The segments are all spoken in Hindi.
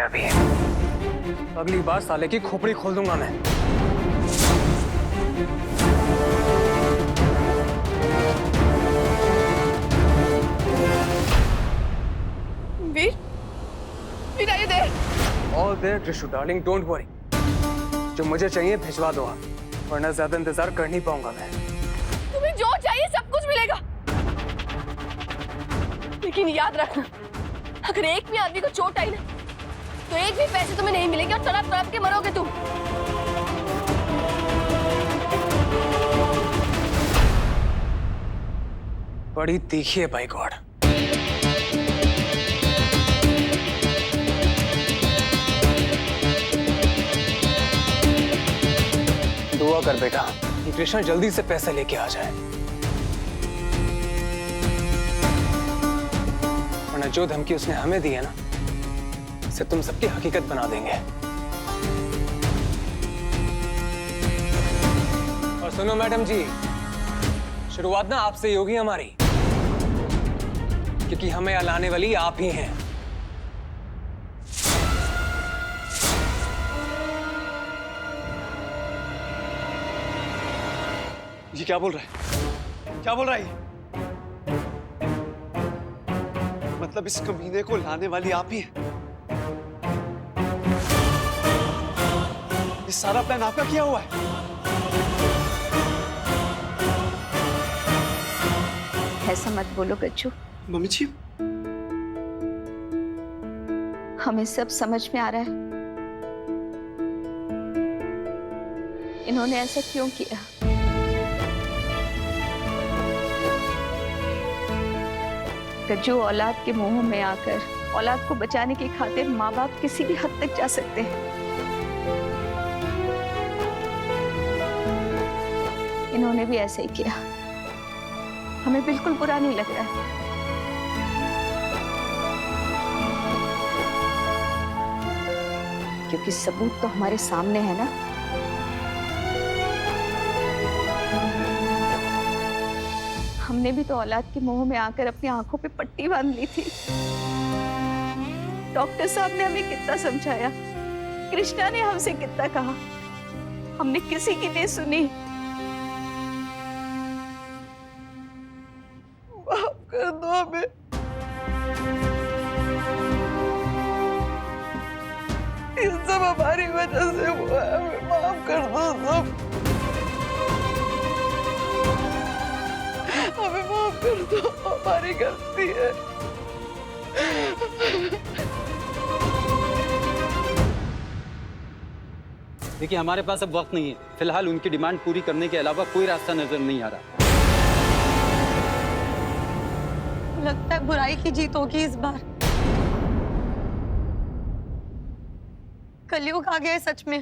अभी। अगली बार साले की खोपड़ी खोल दूंगा मैं। वीर, वीर आइए देर। All there Krishu darling, don't worry. जो मुझे चाहिए भिजवा दो आप, वरना ज्यादा इंतजार कर नहीं पाऊंगा मैं। तुम्हें जो चाहिए सब कुछ मिलेगा, लेकिन याद रखना, अगर एक भी आदमी को चोट आई ना, तो एक भी पैसे तुम्हें नहीं मिलेंगे और तड़प तड़प के मरोगे तुम। बड़ी तीखी है बाय गॉड। दुआ कर बेटा कि कृष्णा जल्दी से पैसे लेके आ जाए, वरना जो धमकी उसने हमें दी है ना, से तुम सबकी हकीकत बना देंगे। और सुनो मैडम जी, शुरुआत ना आपसे ही होगी हमारी, क्योंकि हमें लाने वाली आप ही हैं। ये क्या बोल रहा है? क्या बोल रहा है? मतलब इस कमीने को लाने वाली आप ही हैं? ये सारा प्लान आपका किया हुआ है? ऐसा मत बोलो गज्जू। मम्मी जी, हमें सब समझ में आ रहा है इन्होंने ऐसा क्यों किया। गज्जू, औलाद के मुंह में आकर औलाद को बचाने की खातिर माँ बाप किसी भी हद तक जा सकते हैं। इन्होंने भी ऐसे ही किया। हमें बिल्कुल बुरा नहीं लग रहा है। क्योंकि सबूत तो हमारे सामने है ना। हमने भी तो औलाद के मुंह में आकर अपनी आंखों पे पट्टी बांध ली थी। डॉक्टर साहब ने हमें कितना समझाया, कृष्णा ने हमसे कितना कहा, हमने किसी की नहीं सुनी। माफ कर दो हमें। ये सब हमारी वजह से हुआ है, हमें माफ कर दो सब। हमें माफ कर दो, हमारी गलती है। देखिए, हमारे पास अब वक्त नहीं है। फिलहाल उनकी डिमांड पूरी करने के अलावा कोई रास्ता नजर नहीं आ रहा। लगता है बुराई की जीत होगी इस बार। कलयुग आ गया है सच में,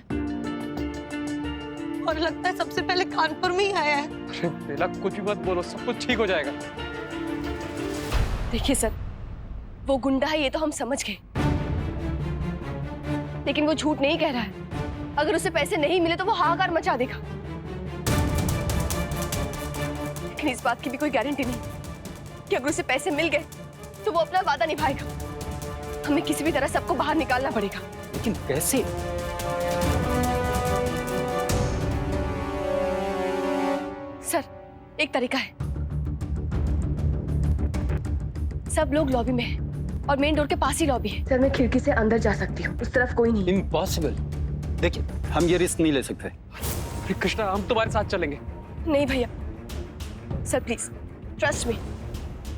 और लगता है सबसे पहले कानपुर में ही आया है। अरे बेला, कुछ भी मत बोलो, सब कुछ ठीक हो जाएगा। देखिए सर, वो गुंडा है ये तो हम समझ गए, लेकिन वो झूठ नहीं कह रहा है। अगर उसे पैसे नहीं मिले तो वो हाहाकार मचा देगा। लेकिन इस बात की भी कोई गारंटी नहीं कि अगर उसे पैसे मिल गए तो वो अपना वादा निभाएगा। हमें किसी भी तरह सबको बाहर निकालना पड़ेगा। लेकिन कैसे? सर, एक तरीका है। सब लोग लॉबी में हैं और मेन डोर के पास ही लॉबी है। सर, मैं खिड़की से अंदर जा सकती हूँ, उस तरफ कोई नहीं। इम्पॉसिबल। देखिए, हम ये रिस्क नहीं ले सकते। कृष्णा, हम तुम्हारे साथ चलेंगे। नहीं भैया, सर प्लीज ट्रस्ट मी।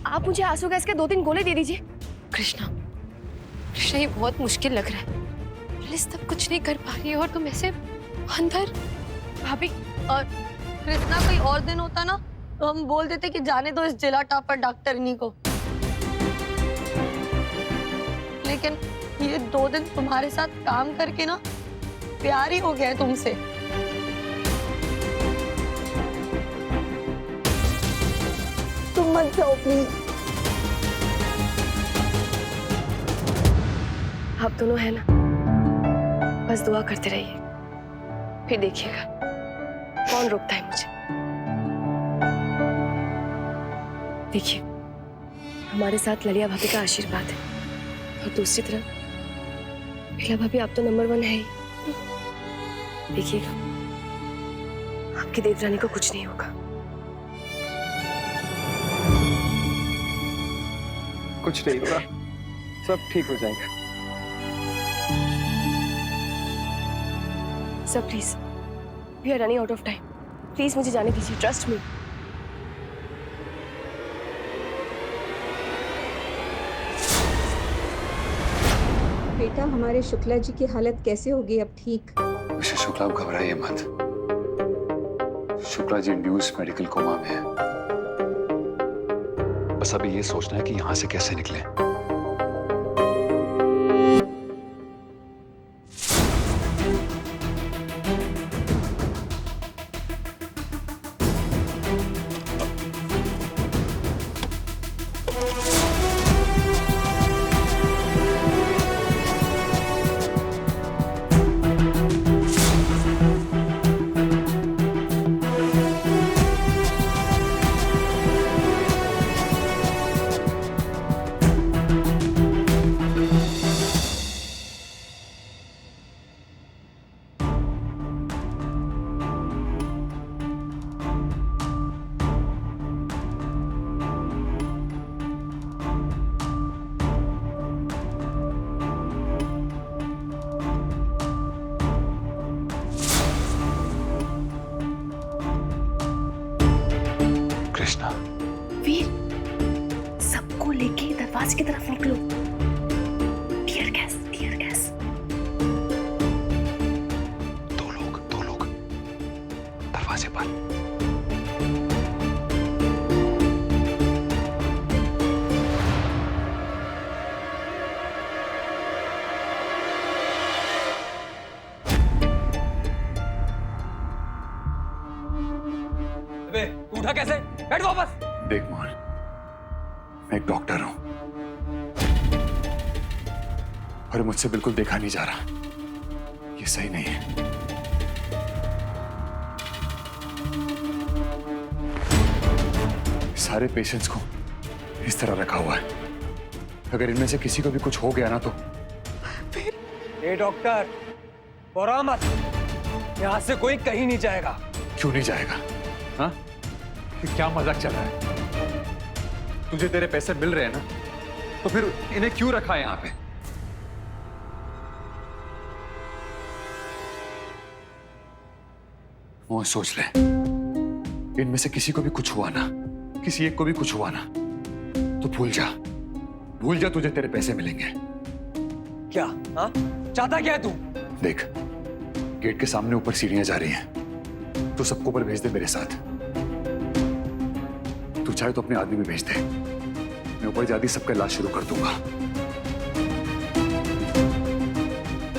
आप मुझे आंसू गैस के 2-3 गोले दे दीजिए। कृष्णा, कृष्णा, ये बहुत मुश्किल लग रहा है। पुलिस तब कुछ नहीं कर पा रही है और तुम ऐसे अंदर। भाभी, और कृष्णा, कोई और दिन होता ना तो हम बोल देते कि जाने दो इस जिला टॉपर डॉक्टरनी को, लेकिन ये 2 दिन तुम्हारे साथ काम करके ना प्यार ही हो गया है तुमसे। तुम मत जाओ प्लीज। आप दोनों है ना, बस दुआ करते रहिए, फिर देखिएगा कौन रोकता है मुझे। देखिए, हमारे साथ ललिया भाभी का आशीर्वाद है, और दूसरी तरफ मीला भाभी, आप तो नंबर 1 है ही। देखिएगा, आपकी देवरानी को कुछ नहीं होगा। कुछ नहीं होगा, सब ठीक हो जाएगा। Sir please, we are running out of time. Please मुझे जाने दीजिए, ट्रस्ट मी। बेटा, हमारे शुक्ला जी की हालत कैसे होगी अब ठीक? मिस्टर शुक्ला, आप घबराइए मत। Shukla ji induce medical coma में है। बस अभी ये सोचना है कि यहां से कैसे निकले। कृष्णा, वीर, सबको लेके दरवाजे की तरफ निकलो। Tear gas, tear gas. दो लोग दरवाजे पर। अबे, तू उठा कैसे? बैठ वापस। देख मोहन, मैं एक डॉक्टर हूं और मुझसे बिल्कुल देखा नहीं जा रहा। ये सही नहीं है। सारे पेशेंट्स को इस तरह रखा हुआ है। अगर इनमें से किसी को भी कुछ हो गया ना तो ए डॉक्टर, बोरा मत। यहाँ से कोई कहीं नहीं जाएगा। क्यों नहीं जाएगा? हाँ? ये क्या मजाक चल रहा है? तुझे तेरे पैसे मिल रहे हैं ना, तो फिर इन्हें क्यों रखा है यहाँ पे? वो सोच ले, इनमें से किसी को भी कुछ हुआ ना, किसी एक को भी कुछ हुआ ना, तो भूल जा तुझे तेरे पैसे मिलेंगे। क्या? हाँ? चाहता क्या है तू? देख, गेट के सामने ऊपर सीढ़ियां जा रही हैं, तो सबको ऊपर भेज दे मेरे साथ। तू चाहे तो अपने आदमी भी भेज दे। मैं ऊपर जाती सबका इलाज शुरू कर दूंगा।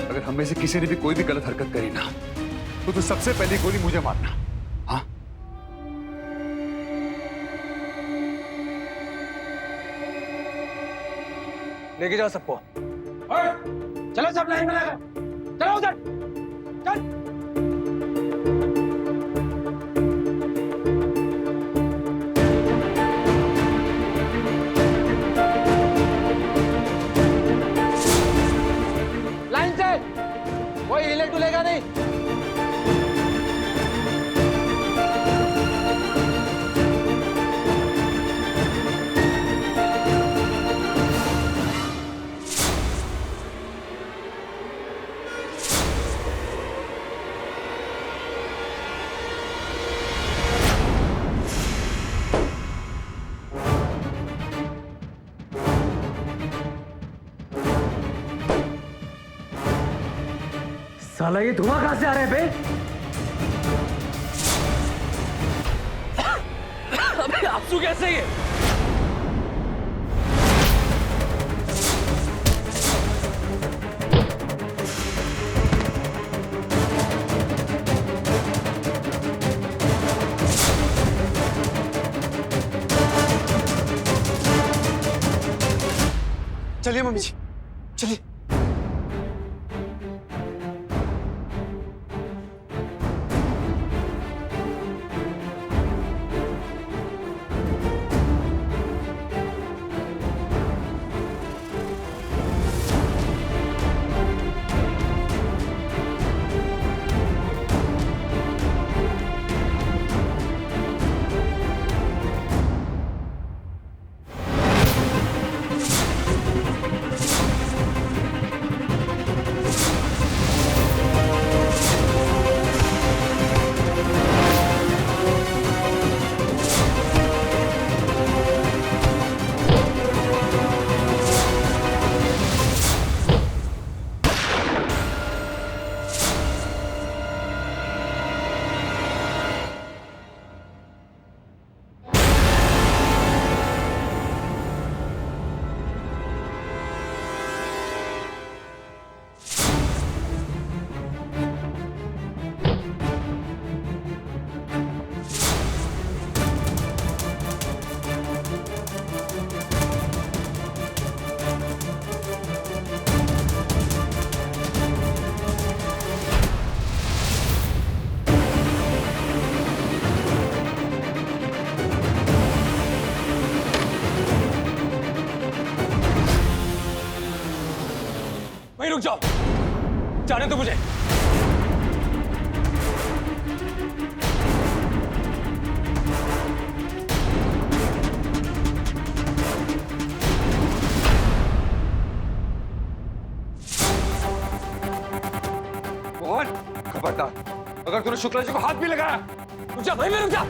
अगर हम में से किसी ने भी कोई भी गलत हरकत करी ना, तो तू सबसे पहली गोली मुझे मारना। हाँ? लेके जाओ सबको। चलो सब लाइन में लगा। चलो उधर। चल। लाइन से कोई हिले डुलेगा नहीं। साला ये धुआं कहां से आ रहा है बे? अबे आंसू कैसे ये? चलिए मम्मी जी, चलिए। रुक जाओ, जाने दो मुझे। मोहन, खबरदार, अगर तूने शुक्ला जी को हाथ भी लगाया। रुक जा भाई, मैं रुक जा।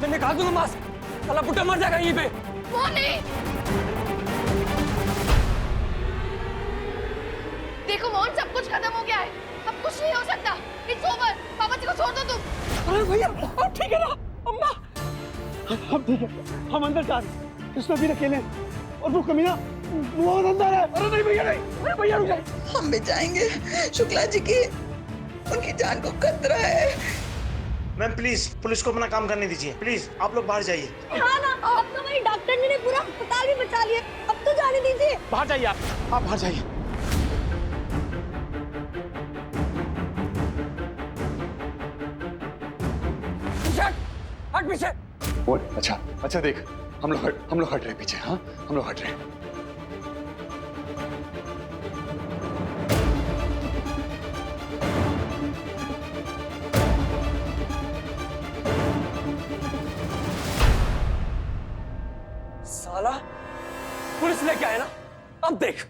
मैं निकाल दूंगा मास्क, साला बुड्ढा मर जाएगा यहीं पे। मोहन नहीं। देखो मोहन, सब कुछ खत्म हो गया है, अब कुछ नहीं हो सकता। It's over. पापा जी को छोड़ दो तुम। अरे भैया, अब ठीक है ना अम्मा? हम ठीक है, हम अंदर जा रहे हैं। कृष्णा भी अकेले हैं। और वो कमीना वो अंदर है। अरे नहीं भैया, नहीं, अरे भैया रुक जाइए। हम भी जाएंगे, शुक्ला जी की उनकी जान को खतरा है। मैम प्लीज पुलिस को अपना काम करने दीजिए, प्लीज आप लोग बाहर जाइए। हाँ ना, अब तो हमारी डॉक्टर ने पूरा अस्पताल भी बचा लिया, अब तो जाने दीजिए। बाहर जाइए आप बाहर जाइए। हट पीछे। मोहन, अच्छा देख, हम लोग हट रहे पीछे। हाँ, हम लोग हट रहे। साला पुलिस लेके आए ना, अब देख।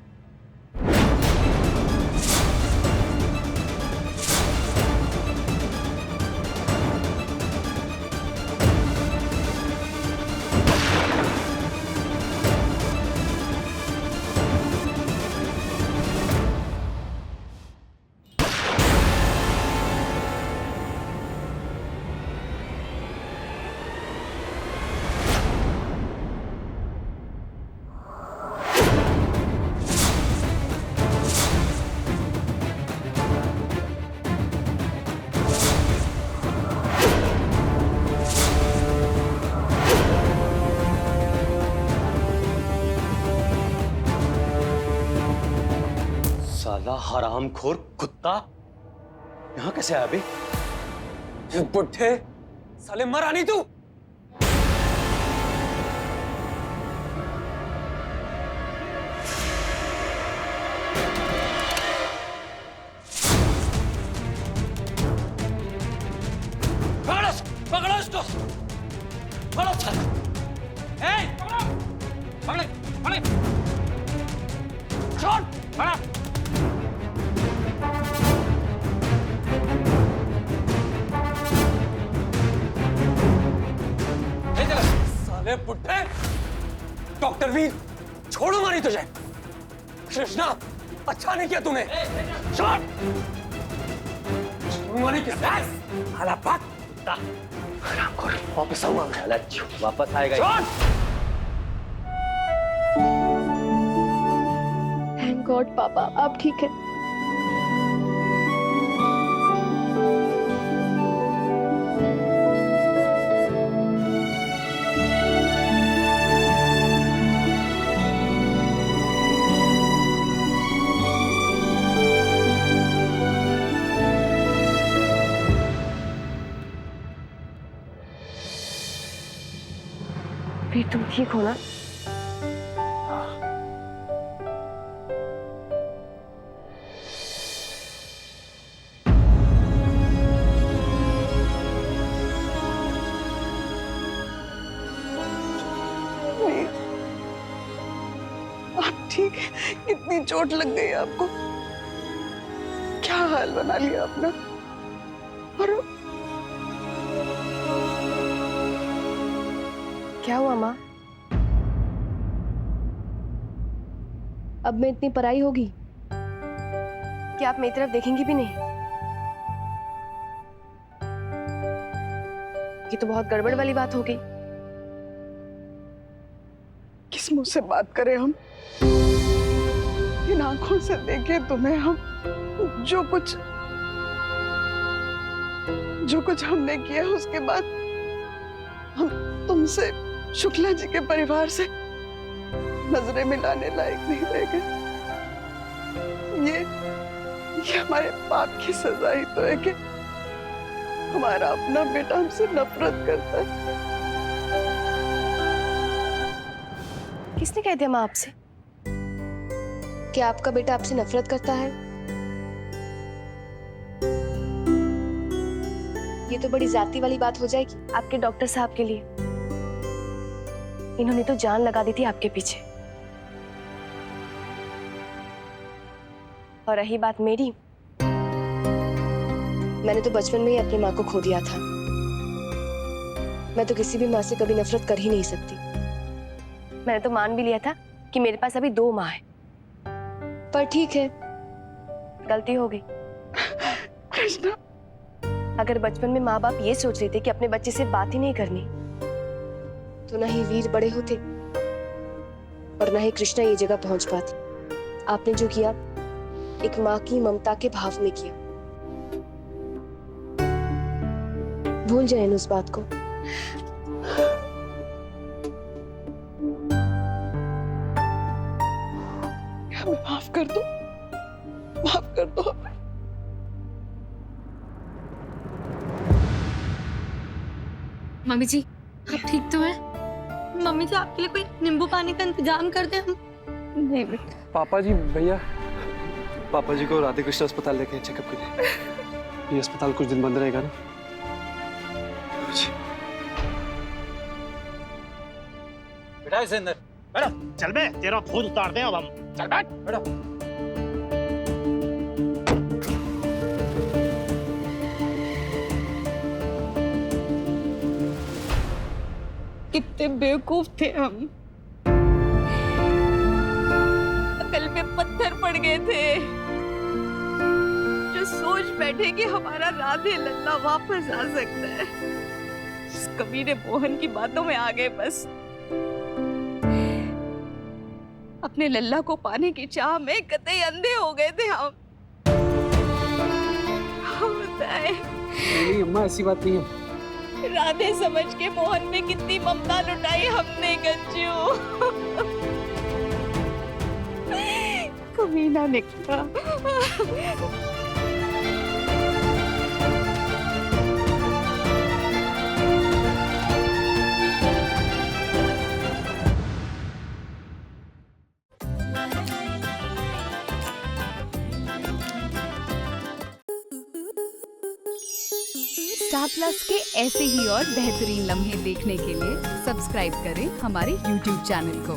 साला हरामखोर कुत्ता यहाँ कैसे आया बे? बुड्ढे साले, मरा नहीं तू? पकड़ो इसको, पकड़ो साला। पकड़े, छोड़, पकड़ा। साले बुड्ढे, डॉक्टर वीर, छोड़ूंगा नहीं तुझे। कृष्णा, अच्छा नहीं किया तूने। छोड़, छोड़ूंगा नहीं किया। साला भाग कुत्ता, हरामखोर। वापस आऊंगा मैं। वापस आएगा। छोड़। थैंक गॉड पापा, आप ठीक है। फिर तुम ठीक हो ना? आप ठीक है? कितनी चोट लग गई आपको? क्या हाल बना लिया अपना? और क्या हुआ माँ? अब मैं इतनी पराई होगी कि आप मेरी तरफ देखेंगी भी नहीं? ये तो बहुत गड़बड़ वाली बात हो गई। किस मुंह से बात करें हम? इन आंखों से देखे तुम्हें हम। जो कुछ हमने किया उसके बाद हम तुमसे, शुक्ला जी के परिवार से नजरें मिलाने लायक नहीं रह गए। ये हमारे पाप की सजा ही तो है कि हमारा अपना बेटा हमसे नफरत करता है। किसने कह दिया माँ आपसे? क्या आपका बेटा आपसे नफरत करता है? ये तो बड़ी जाती वाली बात हो जाएगी आपके डॉक्टर साहब के लिए। इन्होंने तो जान लगा दी थी आपके पीछे। और रही बात मेरी, मैंने तो बचपन में ही अपनी माँ को खो दिया था। मैं तो किसी भी माँ से कभी नफरत कर ही नहीं सकती। मैंने तो मान भी लिया था कि मेरे पास अभी 2 माँ हैं। पर ठीक है, गलती हो गई। कृष्णा, अगर बचपन में माँ बाप ये सोच रहे थे कि अपने बच्चे से बात ही नहीं करनी, तो ना ही वीर बड़े होते और ना ही कृष्णा ये जगह पहुंच पाती। आपने जो किया एक माँ की ममता के भाव में किया। भूल जाए उस बात को। हमें माफ कर दो, माफ कर दो हमें। मम्मी जी आप ठीक तो हैं? मम्मी जी आपके लिए कोई नींबू पानी का इंतजाम कर दें हम? नहीं बेटा, पापा जी, भैया, पापा जी को राधे कृष्ण अस्पताल लेके चेकअप के लिए। ये अस्पताल कुछ दिन बंद रहेगा ना? बैठा इसे अंदर। बैठो, चल बे, तेरा खुद उतारते हैं अब हम। चल बैठ। बैठो। कितने बेवकूफ थे हम। अकल में पत्थर पड़ गए थे जो सोच बैठे कि हमारा राधे लल्ला वापस आ सकता है। इस कमीने मोहन की बातों में आ गए बस। अपने लल्ला को पाने की चाह में कतई अंधे हो गए थे हम। नहीं अम्मा, ऐसी बात नहीं है। राधे समझ के मोहन में कितनी ममता लुटाई हमने गज्जू। कमीना निकला। स्टार प्लस के ऐसे ही और बेहतरीन लम्हे देखने के लिए सब्सक्राइब करें हमारे YouTube चैनल को।